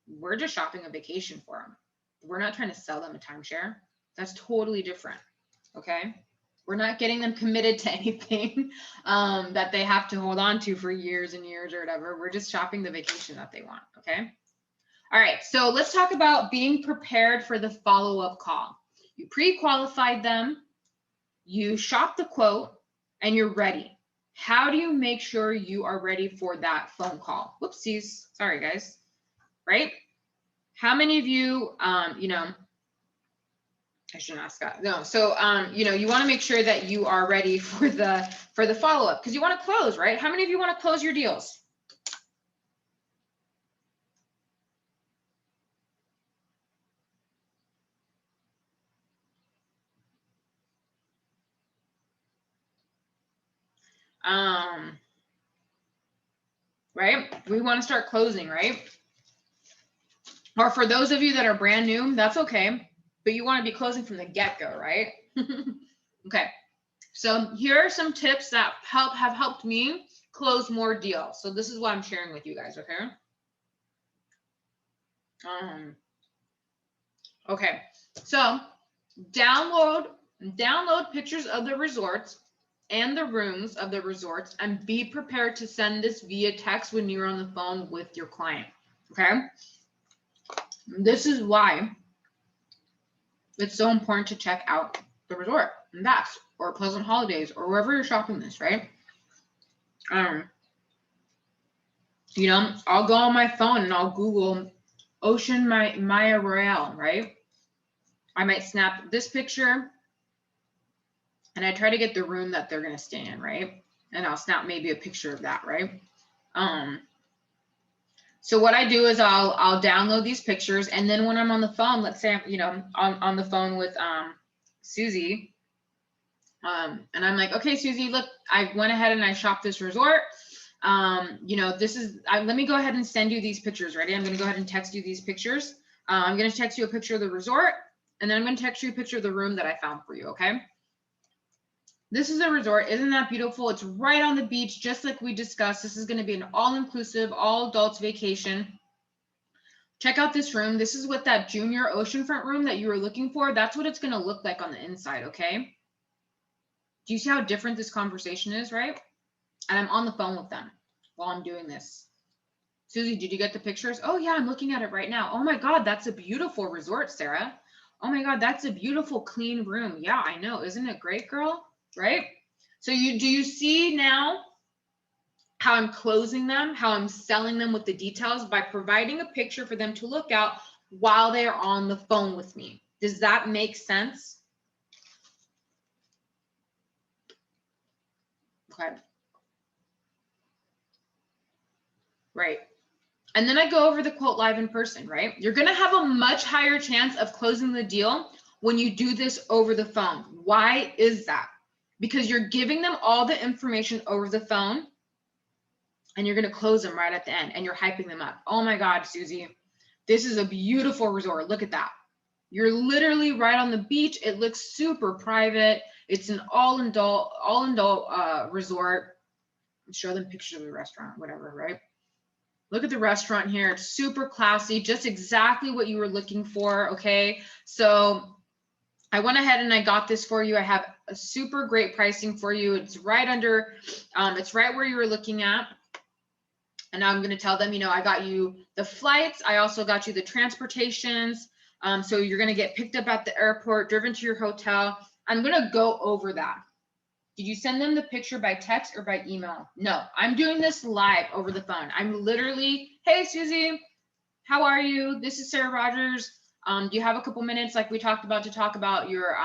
We're just shopping a vacation for them. We're not trying to sell them a timeshare. That's totally different. Okay. We're not getting them committed to anything that they have to hold on to for years and years or whatever. We're just shopping the vacation that they want. Okay. All right. So let's talk about being prepared for the follow-up call. You pre-qualified them, you shop the quote, and you're ready. How do you make sure you are ready for that phone call? Whoopsies. Sorry, guys. Right? How many of you, you know, I shouldn't ask that. No. So, you know, you want to make sure that you are ready for the follow-up, because you want to close, right? How many of you want to close your deals? Right? We want to start closing, right? Or for those of you that are brand new, that's okay, but you want to be closing from the get-go, right? Okay. So here are some tips that have helped me close more deals. So this is what I'm sharing with you guys, okay? Okay. So download pictures of the resorts and the rooms of the resorts, and be prepared to send this via text when you're on the phone with your client. Okay. This is why it's so important to check out the resort and VAX or Pleasant Holidays or wherever you're shopping this, right? You know, I'll go on my phone and I'll Google Ocean Maya Royale, right? I might snap this picture and I try to get the room that they're going to stay in, right? And I'll snap maybe a picture of that, right? So what I do is I'll download these pictures, and then when I'm on the phone, let's say I'm, you know, on the phone with Susie, and I'm like, okay, Susie, look, I went ahead and I shopped this resort. You know, let me go ahead and send you these pictures. Ready? I'm going to go ahead and text you these pictures. I'm going to text you a picture of the resort, and then I'm going to text you a picture of the room that I found for you. Okay. This is a resort. Isn't that beautiful? It's right on the beach, just like we discussed. This is going to be an all-inclusive, all adults vacation. Check out this room. This is what that junior oceanfront room that you were looking for. That's what it's going to look like on the inside. Okay. Do you see how different this conversation is, right? And I'm on the phone with them while I'm doing this. Susie, did you get the pictures? Oh yeah, I'm looking at it right now. Oh my God, that's a beautiful resort, Sarah. Oh my God, that's a beautiful, clean room. Yeah, I know. Isn't it great, girl? Right? So do you see now how I'm closing them, how I'm selling them with the details by providing a picture for them to look at while they are on the phone with me. Does that make sense? Okay. Right. And then I go over the quote live in person, right? You're going to have a much higher chance of closing the deal when you do this over the phone. Why is that? Because you're giving them all the information over the phone and you're going to close them right at the end and you're hyping them up. Oh my God, Susie, this is a beautiful resort. Look at that. You're literally right on the beach. It looks super private. It's an all-adult resort. Show them pictures of the restaurant, whatever, right? Look at the restaurant here. It's super classy, just exactly what you were looking for, okay? So I went ahead and I got this for you. I have a super great pricing for you. It's right under, it's right where you were looking at. And now I'm going to tell them, you know, I got you the flights. I also got you the transportations. So you're going to get picked up at the airport, driven to your hotel. I'm going to go over that. Did you send them the picture by text or by email? No, I'm doing this live over the phone. I'm literally, hey, Susie, how are you? This is Sarah Rogers. Do you have a couple minutes like we talked about to talk about your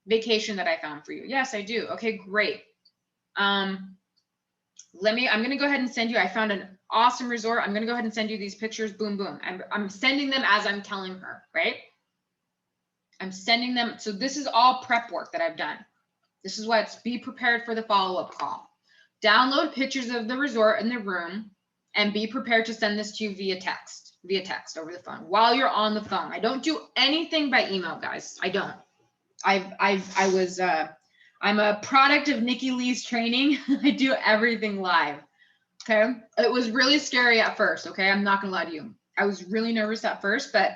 vacation that I found for you? Yes, I do. Okay, great. I'm going to go ahead and send you, I found an awesome resort. I'm going to go ahead and send you these pictures. Boom, boom. I'm sending them as I'm telling her, right? I'm sending them. So this is all prep work that I've done. This is why it's be prepared for the follow-up call. Download pictures of the resort and the room and be prepared to send this to you via text over the phone while you're on the phone. I don't do anything by email, guys. I don't. I'm a product of Nikki Lee's training. I do everything live. Okay. It was really scary at first. Okay. I'm not going to lie to you. I was really nervous at first, but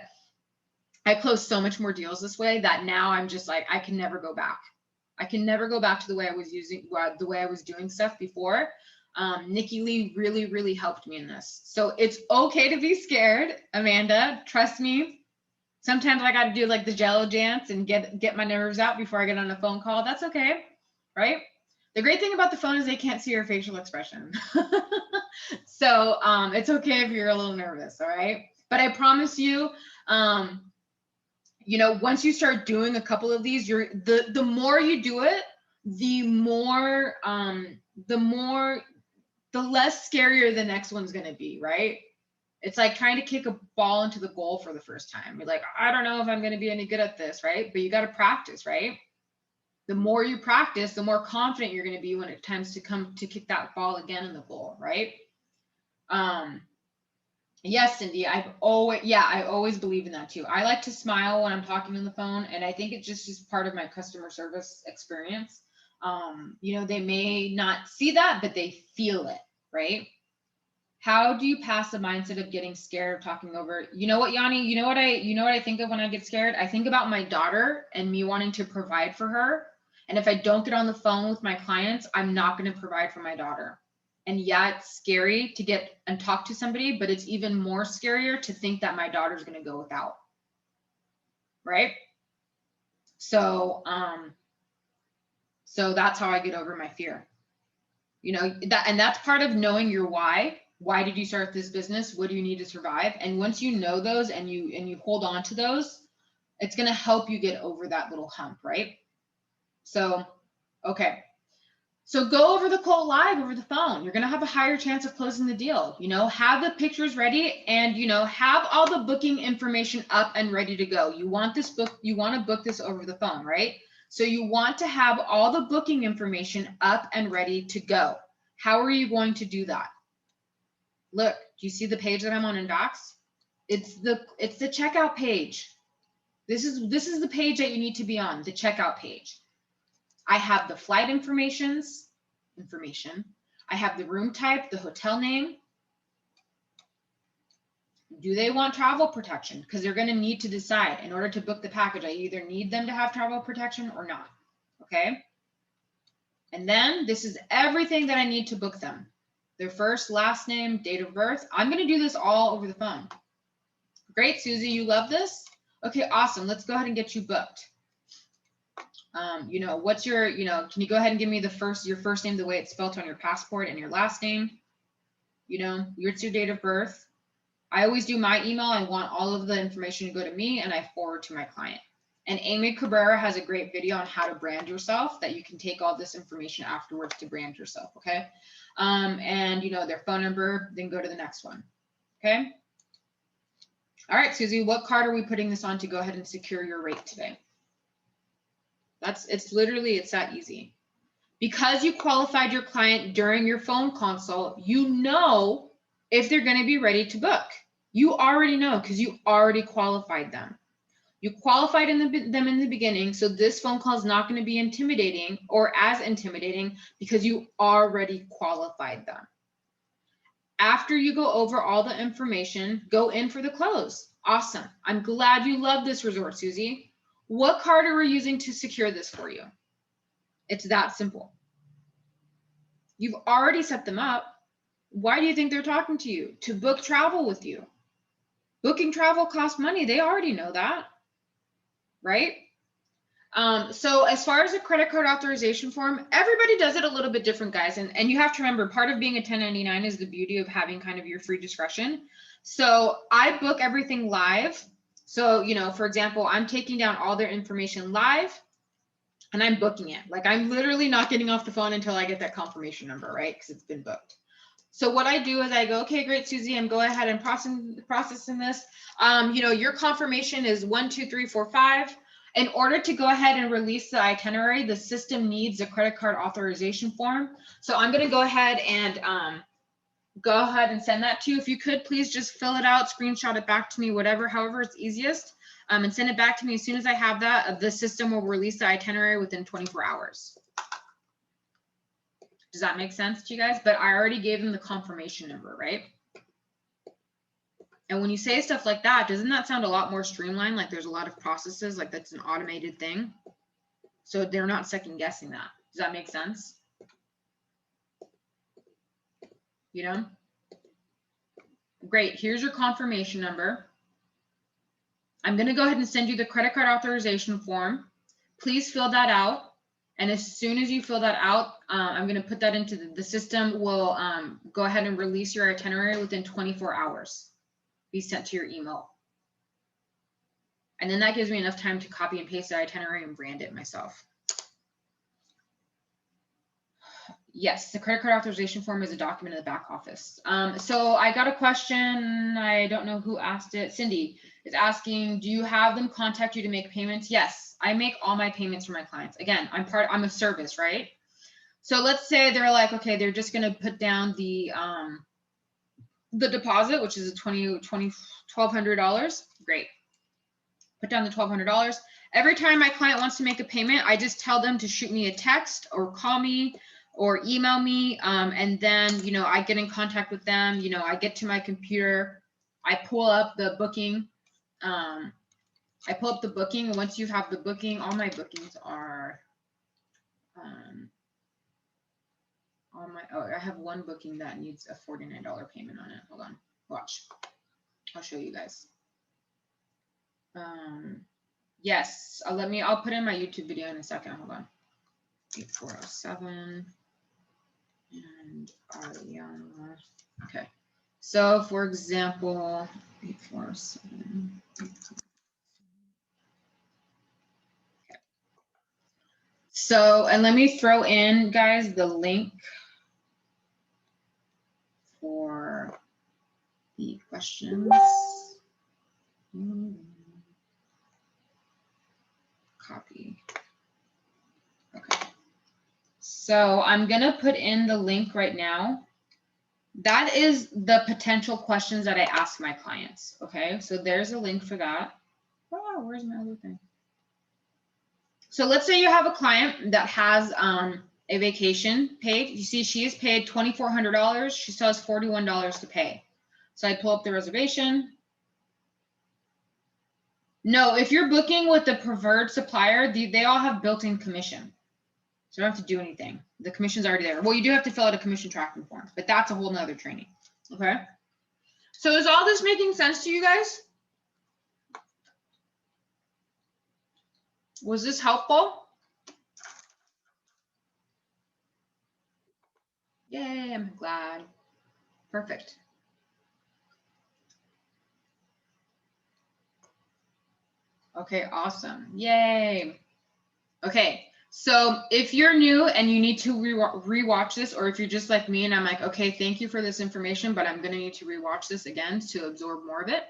I closed so much more deals this way that now I'm just like, I can never go back. I can never go back to the way I was doing stuff before. Nikki Lee really, really helped me in this. So it's okay to be scared, Amanda. Trust me. Sometimes I got to do like the jello dance and get my nerves out before I get on a phone call. That's okay, right? The great thing about the phone is they can't see your facial expression. So it's okay if you're a little nervous, all right? But I promise you, you know, once you start doing a couple of these, the more you do it, the less scarier the next one's going to be, right? It's like trying to kick a ball into the goal for the first time. You're like, I don't know if I'm going to be any good at this, right? But you got to practice, right? The more you practice, the more confident you're going to be when it comes to come to kick that ball again in the goal, right? Yes, Cindy, I always believe in that too. I like to smile when I'm talking on the phone, and I think it just is part of my customer service experience. You know, they may not see that, but they feel it, right? How do you pass the mindset of getting scared of talking over? You know what, Yanni, you know what I think of when I get scared? I think about my daughter and me wanting to provide for her. And if I don't get on the phone with my clients, I'm not going to provide for my daughter. And yeah, it's scary to get and talk to somebody, but it's even more scarier to think that my daughter's going to go without. Right? So that's how I get over my fear. You know, that's part of knowing your why. Why did you start this business? What do you need to survive? And once you know those and you hold on to those, it's going to help you get over that little hump, right? So, okay. So go over the quote live over the phone. You're going to have a higher chance of closing the deal. You know, have the pictures ready and, you know, have all the booking information up and ready to go. You want to book this over the phone, right? So you want to have all the booking information up and ready to go. How are you going to do that? Look, do you see the page that I'm on in Docs? It's the checkout page. This is the page that you need to be on, the checkout page. I have the flight information. I have the room type, the hotel name. Do they want travel protection? Because they're going to need to decide in order to book the package. I either need them to have travel protection or not. Okay. And then this is everything that I need to book them. Their first, last name, date of birth. I'm going to do this all over the phone. Great, Susie, you love this? Okay, awesome. Let's go ahead and get you booked. You know, what's your, you know, can you go ahead and give me your first name the way it's spelled on your passport and your last name? You know, what's your date of birth? I always do my email. I want all of the information to go to me and I forward to my client. And Amy Cabrera has a great video on how to brand yourself that you can take all this information afterwards to brand yourself. Okay. And you know, their phone number, then go to the next one. Okay. All right, Susie, what card are we putting this on to go ahead and secure your rate today? It's that easy. Because you qualified your client during your phone consult, you know if they're going to be ready to book. You already know because you already qualified them. You qualified them in the beginning, so this phone call is not going to be intimidating or as intimidating because you already qualified them. After you go over all the information, go in for the close. Awesome. I'm glad you love this resort, Susie. What card are we using to secure this for you? It's that simple. You've already set them up. Why do you think they're talking to you? To book travel with you. Booking travel costs money. They already know that, right? So as far as a credit card authorization form, everybody does it a little bit different, guys. And you have to remember, part of being a 1099 is the beauty of having kind of your free discretion. So I book everything live. So, you know, for example, I'm taking down all their information live and I'm booking it. Like I'm literally not getting off the phone until I get that confirmation number, right? Because it's been booked. So what I do is I go, okay, great, Susie, I'm going ahead and processing this. You know, your confirmation is 1, 2, 3, 4, 5. In order to go ahead and release the itinerary, the system needs a credit card authorization form. So I'm going to go ahead and send that to you. If you could, please just fill it out, screenshot it back to me, however it's easiest, and send it back to me. As soon as I have that, the system will release the itinerary within 24 hours. Does that make sense to you guys? But I already gave them the confirmation number, right? And when you say stuff like that, doesn't that sound a lot more streamlined? Like there's a lot of processes, like that's an automated thing. So they're not second guessing that. Does that make sense? You know? Great, here's your confirmation number. I'm going to go ahead and send you the credit card authorization form. Please fill that out. And as soon as you fill that out, I'm going to put that into the system. Will go ahead and release your itinerary within 24 hours. Be sent to your email. And then that gives me enough time to copy and paste the itinerary and brand it myself. Yes, the credit card authorization form is a document in the back office. So I got a question. I don't know who asked it. Cindy is asking, do you have them contact you to make payments? Yes, I make all my payments for my clients. Again, I'm a service, right? So let's say they're like, okay, they're just going to put down the deposit, which is a $1,200. Great. Put down the $1,200. Every time my client wants to make a payment, I just tell them to shoot me a text or call me or email me. And then, you know, I get in contact with them. You know, I get to my computer, I pull up the booking. And once you have the booking, all my bookings are, I have one booking that needs a $49 payment on it. Hold on, watch. I'll show you guys. Yes, I'll put in my YouTube video in a second. Hold on. 8407 and Ariana. Okay. So for example, 8407. Okay. So, and let me throw in, guys, the link for the questions. Copy. Okay. So I'm going to put in the link right now. That is the potential questions that I ask my clients. Okay. So there's a link for that. Oh, where's my other thing? So let's say you have a client that has a vacation paid. You see, she is paid $2,400. She still has $41 to pay. So I pull up the reservation. No, if you're booking with the preferred supplier, they all have built-in commission. So you don't have to do anything. The commission's already there. Well, you do have to fill out a commission tracking form, but that's a whole nother training. Okay. So is all this making sense to you guys? Was this helpful? I'm glad. Perfect. Okay, awesome. Yay. Okay, so if you're new and you need to rewatch this, or if you're just like me and I'm like, okay, thank you for this information, but I'm going to need to rewatch this again to absorb more of it.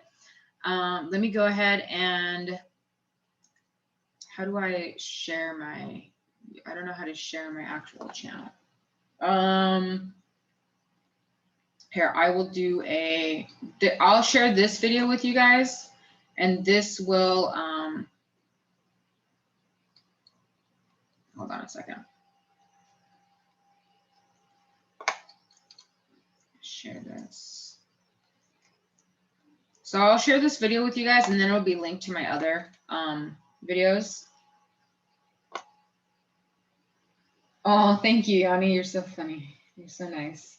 Let me go ahead and how do I share my, I don't know how to share my actual channel. Here, I will do I'll share this video with you guys, and this will, hold on a second. Share this. So I'll share this video with you guys, and then it'll be linked to my other videos. Oh, thank you, Yanni. You're so funny. You're so nice.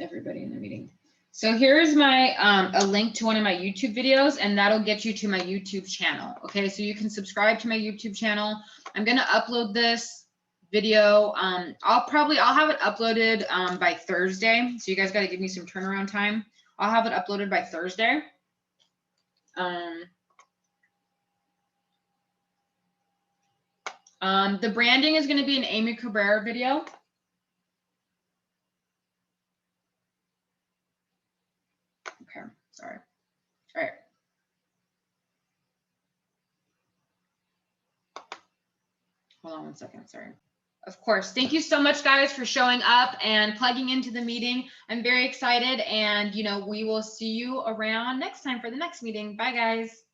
Everybody in the meeting. So here's my a link to one of my YouTube videos, and that'll get you to my YouTube channel. Okay, so you can subscribe to my YouTube channel. I'm gonna upload this video. I'll have it uploaded by Thursday. So you guys got to give me some turnaround time. I'll have it uploaded by Thursday. The branding is going to be an Amy Cabrera video. Okay, sorry. All right. Hold on one second, sorry. Of course. Thank you so much, guys, for showing up and plugging into the meeting. I'm very excited, and we will see you around next time for the next meeting. Bye, guys.